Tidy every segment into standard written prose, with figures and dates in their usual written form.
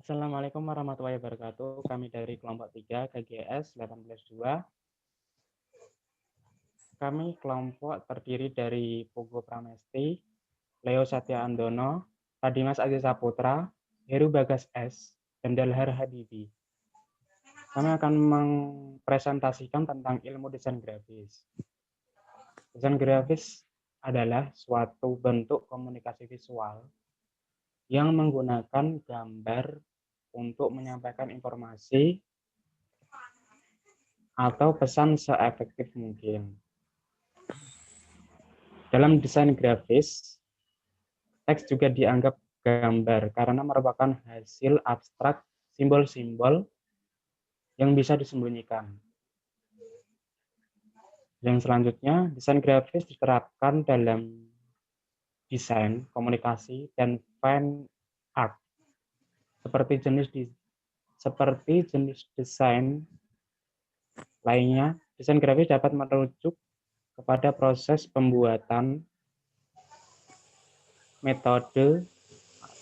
Assalamualaikum warahmatullahi wabarakatuh. Kami dari kelompok 3 KGS 18.2. Kami kelompok terdiri dari Pugu Pramesti, Leo Satya Andono, Tadimas Aziz Saputra, Heru Bagas S, dan Dalhar Habibi. Kami akan mempresentasikan tentang ilmu desain grafis. Desain grafis adalah suatu bentuk komunikasi visual yang menggunakan gambar untuk menyampaikan informasi atau pesan seefektif mungkin. Dalam desain grafis, teks juga dianggap gambar karena merupakan hasil abstrak simbol-simbol yang bisa disembunyikan. Yang selanjutnya, desain grafis diterapkan dalam desain, komunikasi, dan fan art. Seperti jenis desain lainnya, desain grafis dapat merujuk kepada proses pembuatan, metode,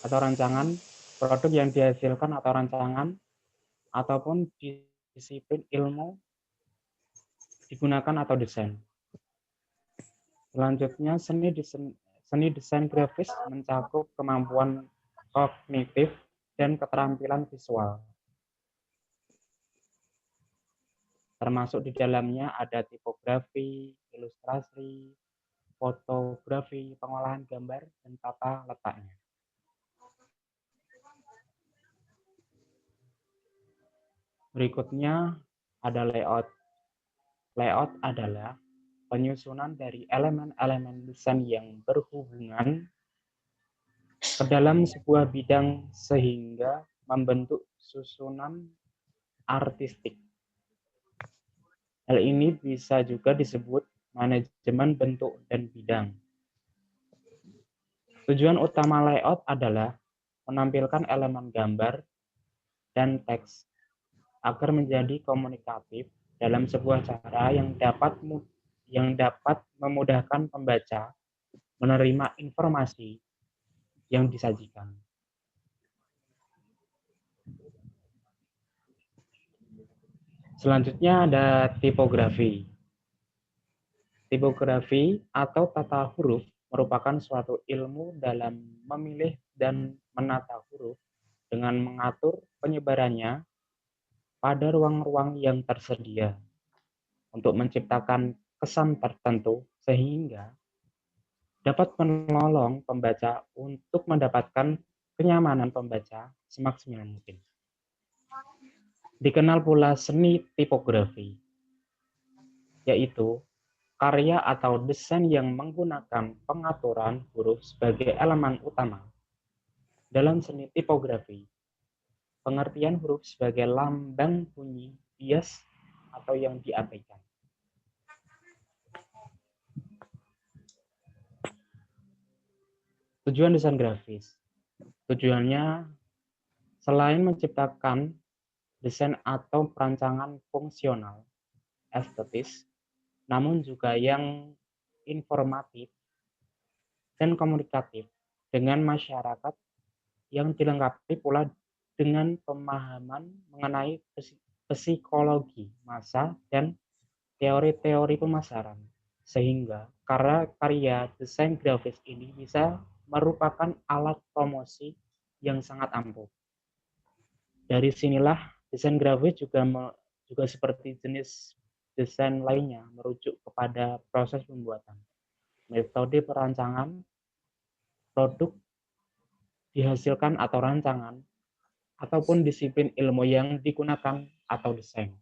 atau rancangan, produk yang dihasilkan atau rancangan, ataupun disiplin ilmu digunakan atau desain. Selanjutnya, seni desain grafis mencakup kemampuan kognitif dan keterampilan visual. Termasuk di dalamnya ada tipografi, ilustrasi, fotografi, pengolahan gambar, dan tata letaknya. Berikutnya ada layout. Layout adalah penyusunan dari elemen-elemen desain yang berhubungan ke dalam sebuah bidang sehingga membentuk susunan artistik. Hal ini bisa juga disebut manajemen bentuk dan bidang. Tujuan utama layout adalah menampilkan elemen gambar dan teks agar menjadi komunikatif dalam sebuah cara yang dapat memudahkan pembaca menerima informasi yang disajikan. Selanjutnya ada tipografi. Tipografi atau tata huruf merupakan suatu ilmu dalam memilih dan menata huruf dengan mengatur penyebarannya pada ruang-ruang yang tersedia untuk menciptakan kesan tertentu sehingga dapat menolong pembaca untuk mendapatkan kenyamanan pembaca semaksimal mungkin. Dikenal pula seni tipografi, yaitu karya atau desain yang menggunakan pengaturan huruf sebagai elemen utama. Dalam seni tipografi, pengertian huruf sebagai lambang bunyi bias atau yang diabaikan. Tujuan desain grafis. Tujuannya selain menciptakan desain atau perancangan fungsional, estetis, namun juga yang informatif dan komunikatif dengan masyarakat yang dilengkapi pula dengan pemahaman mengenai psikologi massa dan teori-teori pemasaran. Sehingga karya desain grafis ini bisa merupakan alat promosi yang sangat ampuh. Dari sinilah desain grafis juga seperti jenis desain lainnya merujuk kepada proses pembuatan, metode perancangan, produk dihasilkan atau rancangan, ataupun disiplin ilmu yang digunakan atau desain.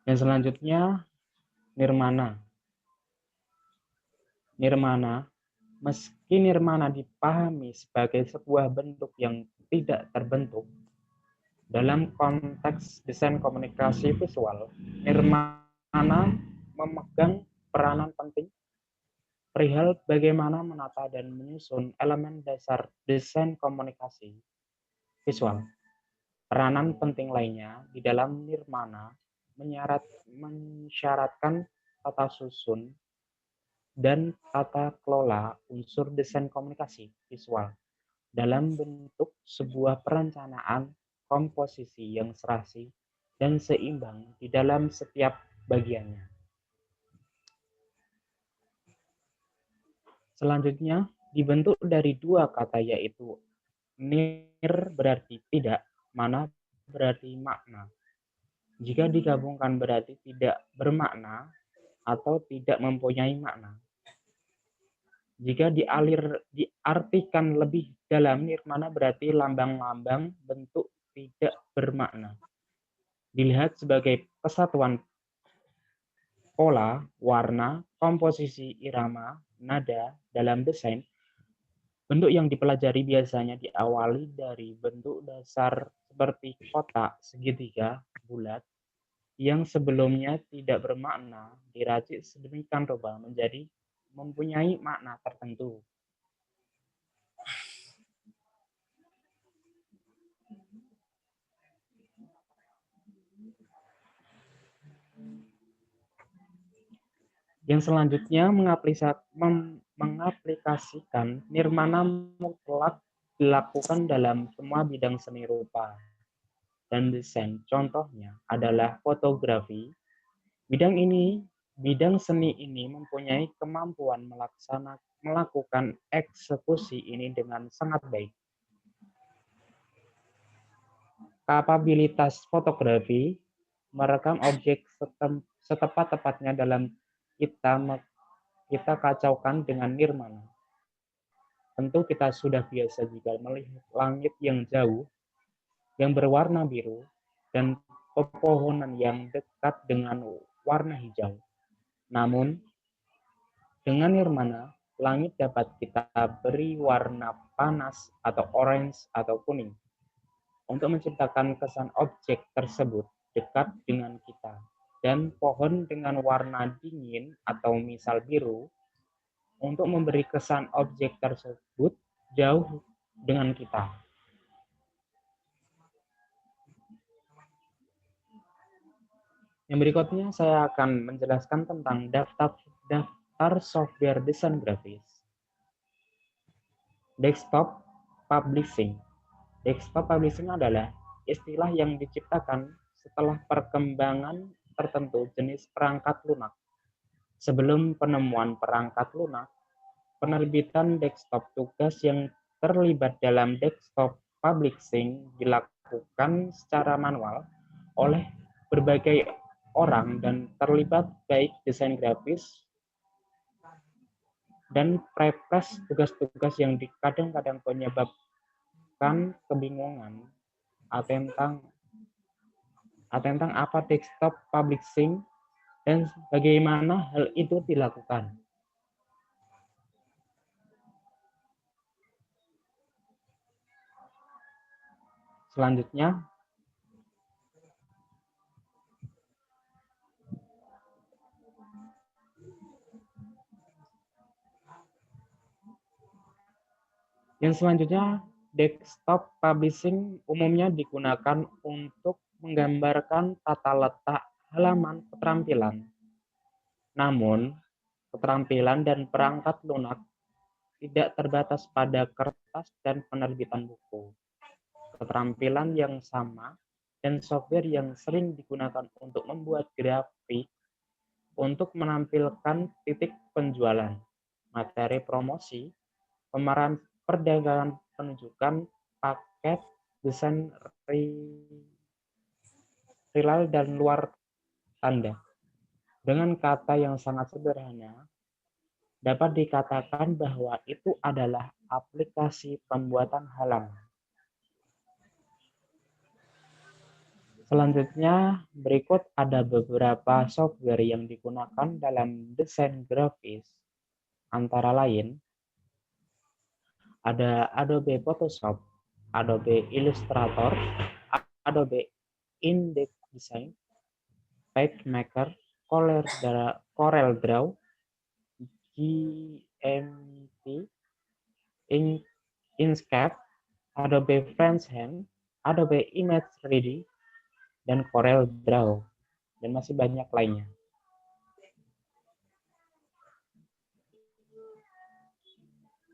Dan selanjutnya, nirmana. Nirmana, meski nirmana dipahami sebagai sebuah bentuk yang tidak terbentuk, dalam konteks desain komunikasi visual, nirmana memegang peranan penting perihal bagaimana menata dan menyusun elemen dasar desain komunikasi visual. Peranan penting lainnya di dalam nirmana mensyaratkan tata susun dan tata kelola unsur desain komunikasi visual dalam bentuk sebuah perencanaan komposisi yang serasi dan seimbang di dalam setiap bagiannya. Selanjutnya, dibentuk dari dua kata yaitu nir berarti tidak, mana berarti makna. Jika digabungkan berarti tidak bermakna atau tidak mempunyai makna. Jika diartikan lebih dalam, nirmana berarti lambang-lambang bentuk tidak bermakna. Dilihat sebagai kesatuan pola, warna, komposisi, irama, nada dalam desain. Bentuk yang dipelajari biasanya diawali dari bentuk dasar seperti kotak, segitiga, bulat, yang sebelumnya tidak bermakna, diracik sedemikian rupa menjadi mempunyai makna tertentu. Yang selanjutnya mengaplikasikan nirmana mutlak dilakukan dalam semua bidang seni rupa dan desain. Contohnya adalah fotografi. Bidang seni ini mempunyai kemampuan melakukan eksekusi ini dengan sangat baik. Kapabilitas fotografi merekam objek setepat-tepatnya dalam kita kacaukan dengan nirmana. Tentu kita sudah biasa jika melihat langit yang jauh, yang berwarna biru, dan pepohonan yang dekat dengan warna hijau. Namun, dengan nirmana, langit dapat kita beri warna panas atau orange atau kuning untuk menciptakan kesan objek tersebut dekat dengan kita. Dan pohon dengan warna dingin atau misal biru untuk memberi kesan objek tersebut jauh dengan kita. Yang berikutnya saya akan menjelaskan tentang daftar software desain grafis. Desktop publishing. Desktop publishing adalah istilah yang diciptakan setelah perkembangan tertentu jenis perangkat lunak. Sebelum penemuan perangkat lunak, penerbitan desktop tugas yang terlibat dalam desktop publishing dilakukan secara manual oleh berbagai orang dan terlibat baik desain grafis dan prepress tugas-tugas yang kadang-kadang menyebabkan kebingungan tentang apa desktop publishing dan bagaimana hal itu dilakukan. Selanjutnya, desktop publishing umumnya digunakan untuk menggambarkan tata letak halaman keterampilan. Namun, keterampilan dan perangkat lunak tidak terbatas pada kertas dan penerbitan buku. Keterampilan yang sama dan software yang sering digunakan untuk membuat grafik untuk menampilkan titik penjualan, materi promosi, pemeran perdagangan penunjukan, paket, desain retail dan luar tanda. Dengan kata yang sangat sederhana, dapat dikatakan bahwa itu adalah aplikasi pembuatan halaman. Selanjutnya, berikut ada beberapa software yang digunakan dalam desain grafis. Antara lain, ada Adobe Photoshop, Adobe Illustrator, Adobe InDesign, PageMaker, CorelDRAW, GMP, Inkscape, Adobe Freehand, Adobe Image 3D, dan Corel Draw, dan masih banyak lainnya.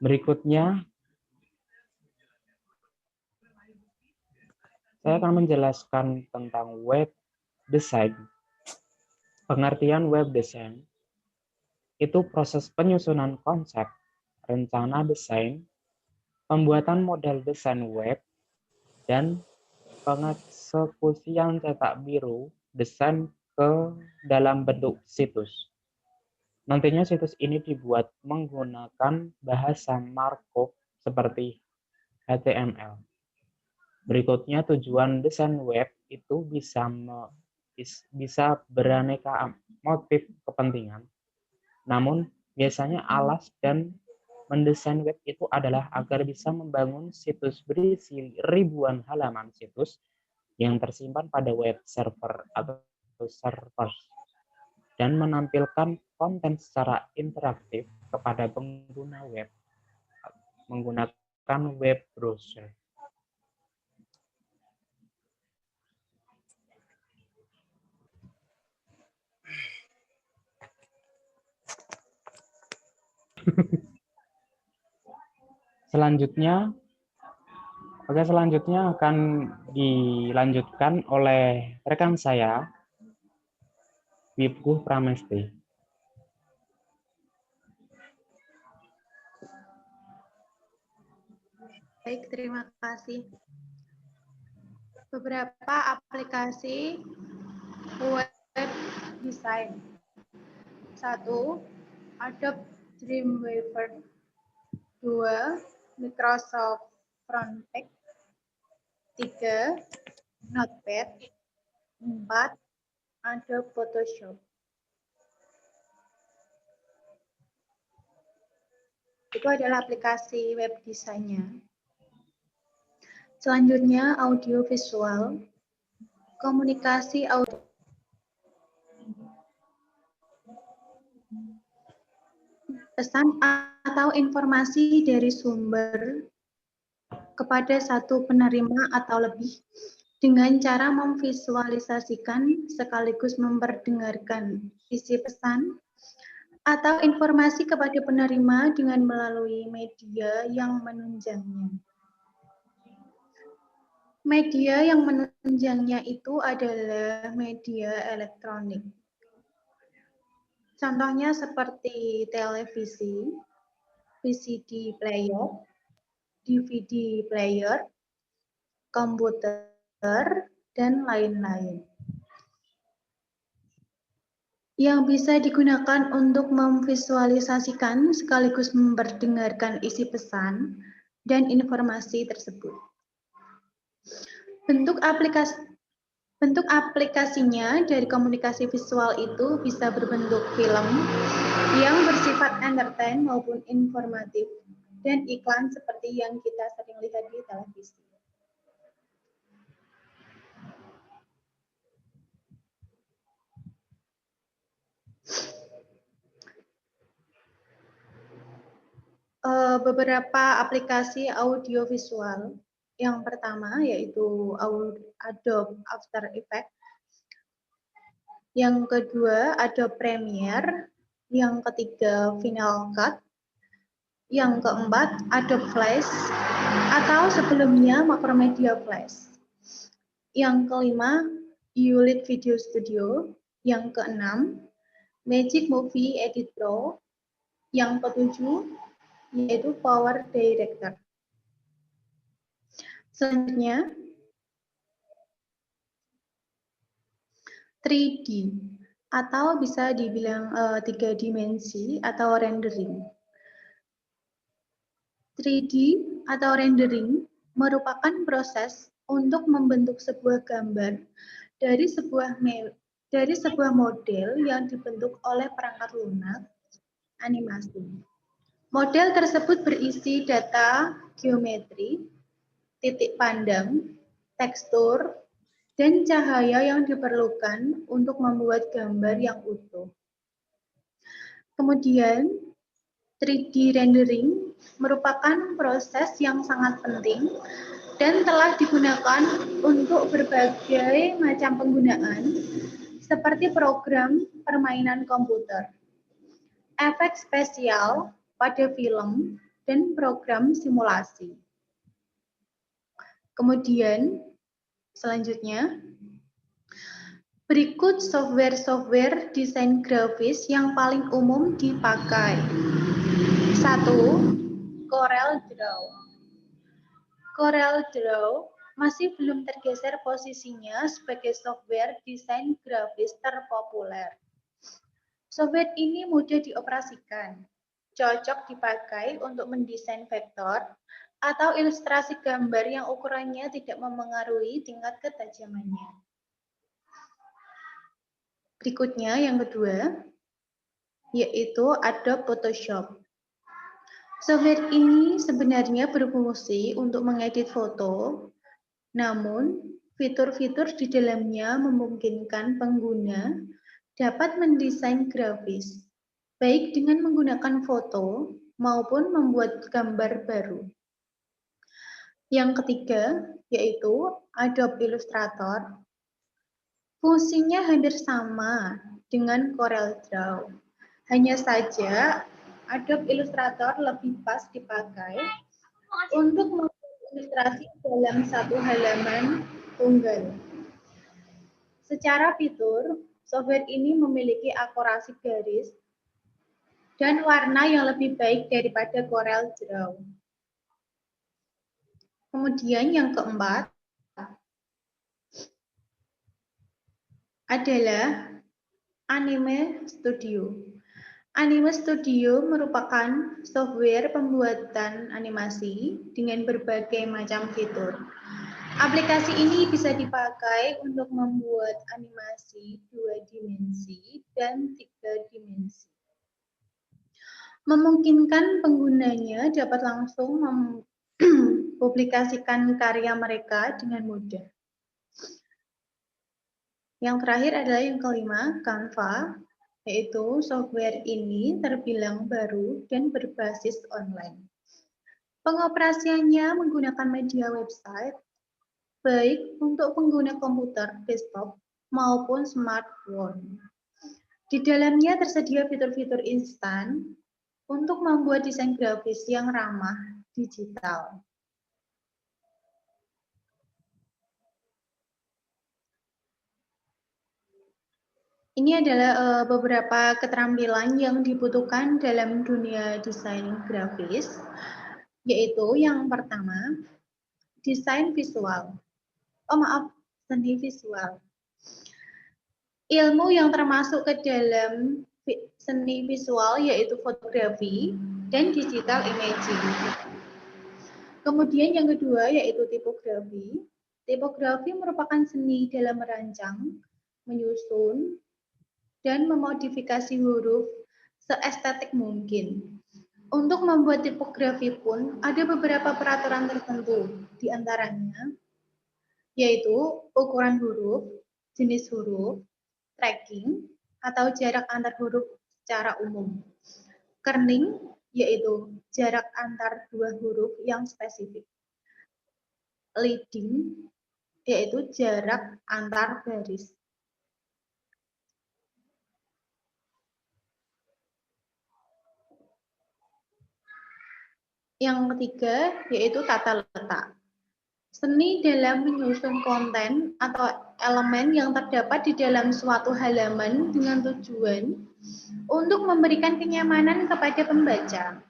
Berikutnya, saya akan menjelaskan tentang web design. Pengertian web design itu proses penyusunan konsep, rencana desain, pembuatan model desain web, dan pengeksekusian cetak biru desain ke dalam bentuk situs. Nantinya situs ini dibuat menggunakan bahasa markup seperti HTML. Berikutnya, tujuan desain web itu bisa beraneka motif kepentingan. Namun, biasanya alas dan mendesain web itu adalah agar bisa membangun situs berisi ribuan halaman situs yang tersimpan pada web server atau servers, dan menampilkan konten secara interaktif kepada pengguna web menggunakan web browser. Selanjutnya akan dilanjutkan oleh rekan saya, Wipku Pramesti. Baik, terima kasih. Beberapa aplikasi web design. 1. Adobe Dreamweaver. 2. Microsoft Frontpage. 3. Notepad. 4. Adobe Photoshop. Itu adalah aplikasi web desainnya. Selanjutnya, audio visual, komunikasi audio. Pesan atau informasi dari sumber kepada satu penerima atau lebih dengan cara memvisualisasikan sekaligus memperdengarkan isi pesan atau informasi kepada penerima dengan melalui media yang menunjangnya. Media yang menunjangnya itu adalah media elektronik. Contohnya seperti televisi, VCD player, DVD player, komputer, dan lain-lain. Yang bisa digunakan untuk memvisualisasikan sekaligus memperdengarkan isi pesan dan informasi tersebut. Bentuk aplikasinya dari komunikasi visual itu bisa berbentuk film yang bersifat entertain maupun informatif, dan iklan seperti yang kita sering lihat di televisi. Beberapa aplikasi audiovisual. Yang pertama yaitu Adobe After Effects. Yang kedua Adobe Premiere. Yang ketiga Final Cut. Yang keempat Adobe Flash atau sebelumnya Macromedia Flash. Yang kelima Ulit Video Studio. Yang keenam Magic Movie Edit Pro. Yang ketujuh yaitu Power Director. Selanjutnya 3D atau bisa dibilang 3 dimensi atau rendering. 3D atau rendering merupakan proses untuk membentuk sebuah gambar dari sebuah model yang dibentuk oleh perangkat lunak animasi. Model tersebut berisi data geometri, titik pandang, tekstur, dan cahaya yang diperlukan untuk membuat gambar yang utuh. Kemudian, 3D rendering merupakan proses yang sangat penting dan telah digunakan untuk berbagai macam penggunaan seperti program permainan komputer, efek spesial pada film, dan program simulasi. Kemudian, selanjutnya, berikut software-software desain grafis yang paling umum dipakai. 1. Corel Draw. Corel Draw masih belum tergeser posisinya sebagai software desain grafis terpopuler. Software ini mudah dioperasikan, cocok dipakai untuk mendesain vektor atau ilustrasi gambar yang ukurannya tidak memengaruhi tingkat ketajamannya. Berikutnya yang kedua, yaitu Adobe Photoshop. Software ini sebenarnya berfungsi untuk mengedit foto, namun fitur-fitur di dalamnya memungkinkan pengguna dapat mendesain grafis, baik dengan menggunakan foto maupun membuat gambar baru. Yang ketiga, yaitu Adobe Illustrator. Fungsinya hampir sama dengan Corel Draw. Hanya saja, Adobe Illustrator lebih pas dipakai untuk membuat ilustrasi dalam satu halaman tunggal. Secara fitur, software ini memiliki akurasi garis dan warna yang lebih baik daripada Corel Draw. Kemudian yang keempat adalah Anime Studio. Anime Studio merupakan software pembuatan animasi dengan berbagai macam fitur. Aplikasi ini bisa dipakai untuk membuat animasi 2 dimensi dan 3 dimensi. Memungkinkan penggunanya dapat langsung mempublikasikan karya mereka dengan mudah. Yang terakhir adalah yang kelima, Canva, yaitu software ini terbilang baru dan berbasis online. Pengoperasiannya menggunakan media website, baik untuk pengguna komputer desktop maupun smartphone. Di dalamnya tersedia fitur-fitur instan untuk membuat desain grafis yang ramah digital. Ini adalah beberapa keterampilan yang dibutuhkan dalam dunia desain grafis, yaitu yang pertama, desain visual. Seni visual. Ilmu yang termasuk ke dalam seni visual yaitu fotografi dan digital imaging. Kemudian yang kedua yaitu tipografi. Tipografi merupakan seni dalam merancang, menyusun, dan memodifikasi huruf seestetik mungkin. Untuk membuat tipografi pun ada beberapa peraturan tertentu, di antaranya yaitu ukuran huruf, jenis huruf, tracking, atau jarak antar huruf secara umum. Kerning, yaitu jarak antar dua huruf yang spesifik. Leading, yaitu jarak antar baris. Yang ketiga, yaitu tata letak. Seni dalam menyusun konten atau elemen yang terdapat di dalam suatu halaman dengan tujuan untuk memberikan kenyamanan kepada pembaca.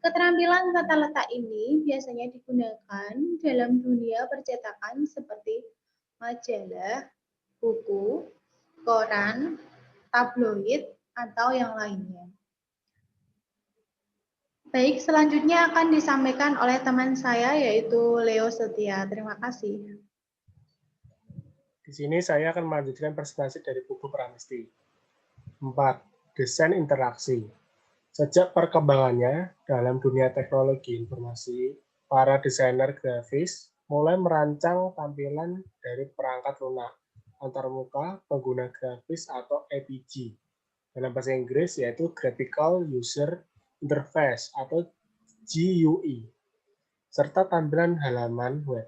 Keterampilan tata letak ini biasanya digunakan dalam dunia percetakan seperti majalah, buku, koran, tabloid, atau yang lainnya. Baik, selanjutnya akan disampaikan oleh teman saya yaitu Leo Setia. Terima kasih. Di sini saya akan melanjutkan presentasi dari buku Pramesti. 4. Desain interaksi. Sejak perkembangannya dalam dunia teknologi informasi, para desainer grafis mulai merancang tampilan dari perangkat lunak antarmuka pengguna grafis atau APG. Dalam bahasa Inggris yaitu Graphical User Interface atau GUI, serta tampilan halaman web.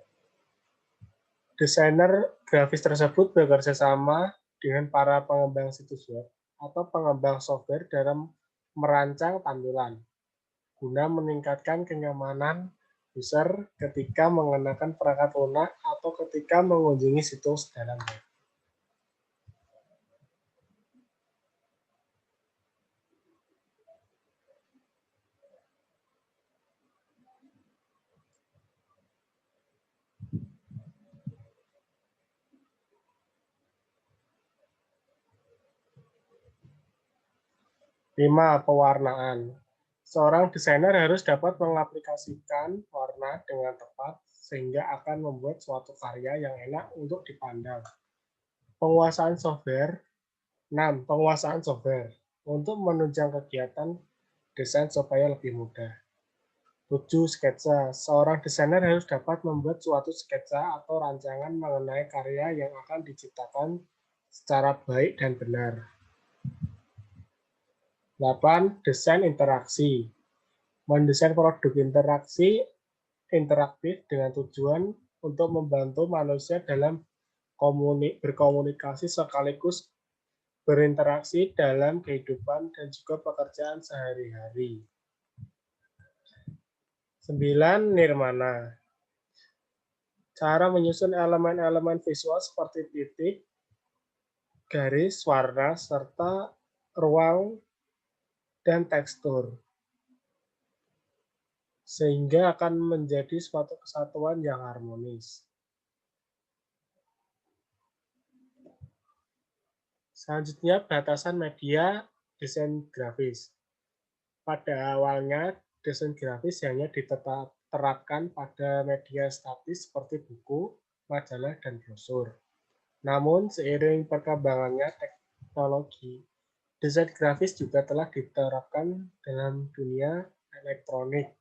Desainer grafis tersebut bekerja sama dengan para pengembang situs web atau pengembang software dalam merancang tampilan guna meningkatkan kenyamanan user ketika mengenakan perangkat lunak atau ketika mengunjungi situs dalam web. Lima, pewarnaan. Seorang desainer harus dapat mengaplikasikan warna dengan tepat sehingga akan membuat suatu karya yang enak untuk dipandang. Penguasaan software. 6. Penguasaan software untuk menunjang kegiatan desain supaya lebih mudah. 7. Sketsa. Seorang desainer harus dapat membuat suatu sketsa atau rancangan mengenai karya yang akan diciptakan secara baik dan benar. 8. Desain interaksi. Mendesain produk interaktif dengan tujuan untuk membantu manusia dalam berkomunikasi sekaligus berinteraksi dalam kehidupan dan juga pekerjaan sehari-hari. 9. Nirmana. Cara menyusun elemen-elemen visual seperti titik, garis, warna, serta ruang dan tekstur. Sehingga akan menjadi suatu kesatuan yang harmonis. Selanjutnya, batasan media desain grafis. Pada awalnya, desain grafis hanya diterapkan pada media statis seperti buku, majalah, dan brosur. Namun, seiring perkembangannya teknologi, desain grafis juga telah diterapkan dalam dunia elektronik.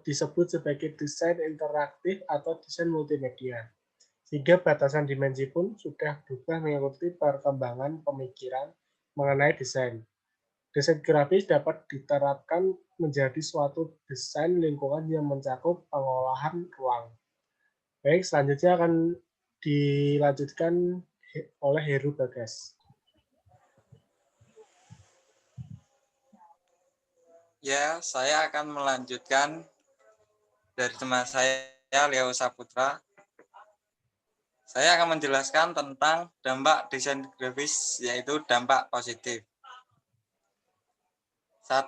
Disebut sebagai desain interaktif atau desain multimedia. Sehingga batasan dimensi pun sudah berubah mengikuti perkembangan pemikiran mengenai desain. Desain grafis dapat diterapkan menjadi suatu desain lingkungan yang mencakup pengolahan ruang. Baik, selanjutnya akan dilanjutkan oleh Heru Bagas. Ya, saya akan melanjutkan dari teman saya, Leo Saputra. Saya akan menjelaskan tentang dampak desain grafis, yaitu dampak positif. 1.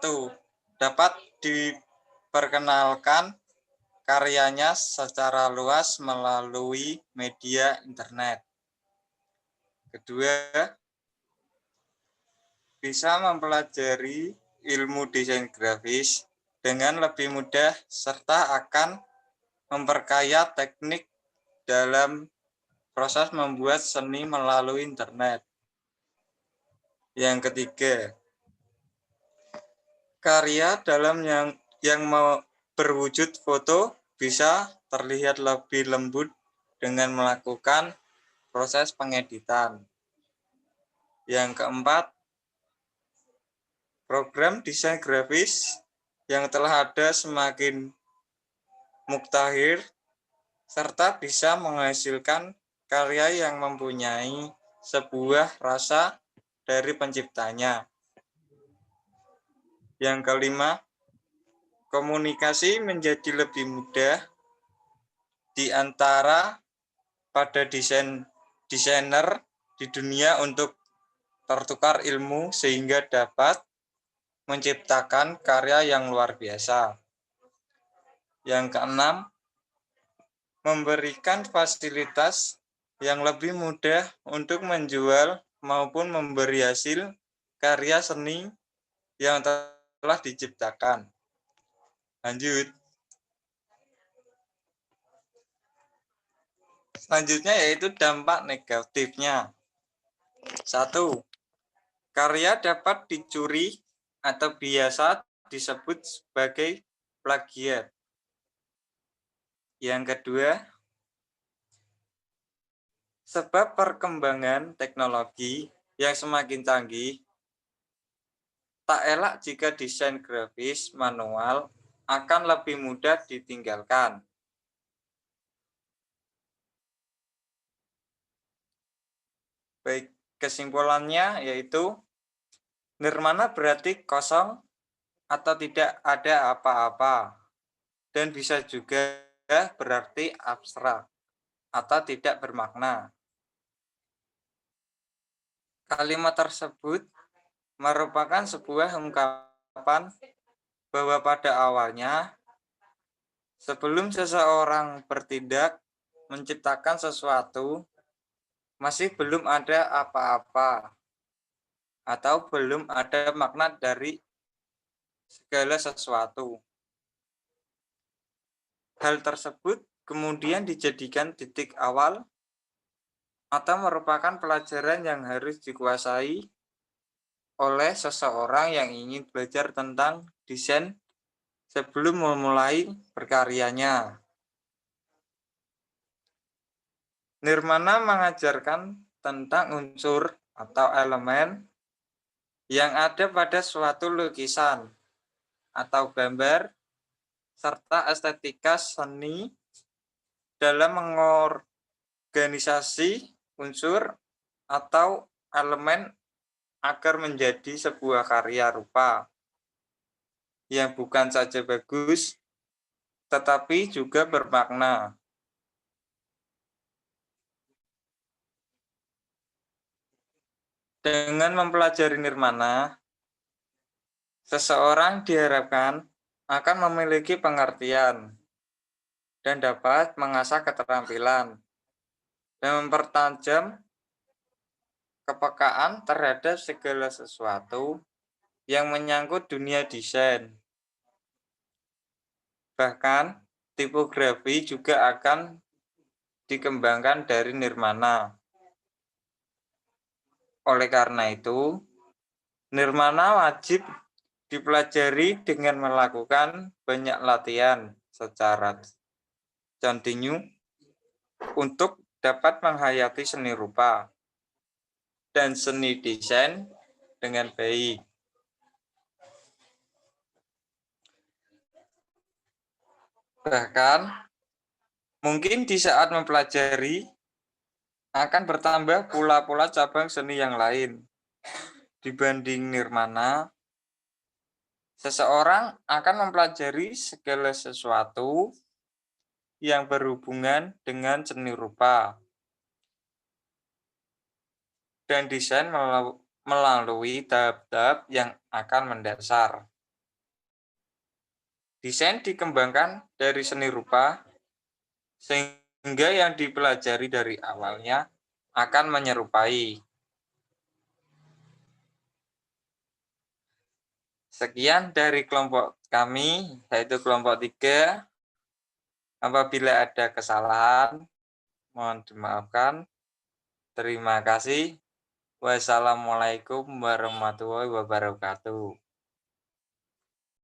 Dapat diperkenalkan karyanya secara luas melalui media internet. Kedua, bisa mempelajari ilmu desain grafis dengan lebih mudah serta akan memperkaya teknik dalam proses membuat seni melalui internet. Yang ketiga, karya dalam yang berwujud foto bisa terlihat lebih lembut dengan melakukan proses pengeditan. Yang keempat, program desain grafis yang telah ada semakin muktahir serta bisa menghasilkan karya yang mempunyai sebuah rasa dari penciptanya. Yang kelima, komunikasi menjadi lebih mudah di antara pada desainer di dunia untuk tertukar ilmu sehingga dapat menciptakan karya yang luar biasa. Yang keenam, memberikan fasilitas yang lebih mudah untuk menjual maupun memberi hasil karya seni yang telah diciptakan. Lanjut. Selanjutnya yaitu dampak negatifnya. 1. Karya dapat dicuri atau biasa disebut sebagai plagiat. Yang kedua, sebab perkembangan teknologi yang semakin canggih, tak elak jika desain grafis manual akan lebih mudah ditinggalkan. kesimpulannya yaitu nirmana berarti kosong atau tidak ada apa-apa, dan bisa juga berarti abstrak atau tidak bermakna. Kalimat tersebut merupakan sebuah ungkapan bahwa pada awalnya, sebelum seseorang bertindak menciptakan sesuatu, masih belum ada apa-apa atau belum ada makna dari segala sesuatu. Hal tersebut kemudian dijadikan titik awal atau merupakan pelajaran yang harus dikuasai oleh seseorang yang ingin belajar tentang desain sebelum memulai berkaryanya. Nirmana mengajarkan tentang unsur atau elemen yang ada pada suatu lukisan atau gambar, serta estetika seni dalam mengorganisasi unsur atau elemen agar menjadi sebuah karya rupa yang bukan saja bagus, tetapi juga bermakna. Dengan mempelajari nirmana, seseorang diharapkan akan memiliki pengertian dan dapat mengasah keterampilan dan mempertajam kepekaan terhadap segala sesuatu yang menyangkut dunia desain. Bahkan, tipografi juga akan dikembangkan dari nirmana. Oleh karena itu, nirmana wajib dipelajari dengan melakukan banyak latihan secara kontinu untuk dapat menghayati seni rupa dan seni desain dengan baik. Bahkan, mungkin di saat mempelajari akan bertambah pula cabang seni yang lain. Dibanding nirmana, seseorang akan mempelajari segala sesuatu yang berhubungan dengan seni rupa dan desain melalui tahap-tahap yang akan mendasar. Desain dikembangkan dari seni rupa sehingga yang dipelajari dari awalnya akan menyerupai. Sekian dari kelompok kami, yaitu kelompok 3. Apabila ada kesalahan, mohon dimaafkan. Terima kasih. Wassalamualaikum warahmatullahi wabarakatuh.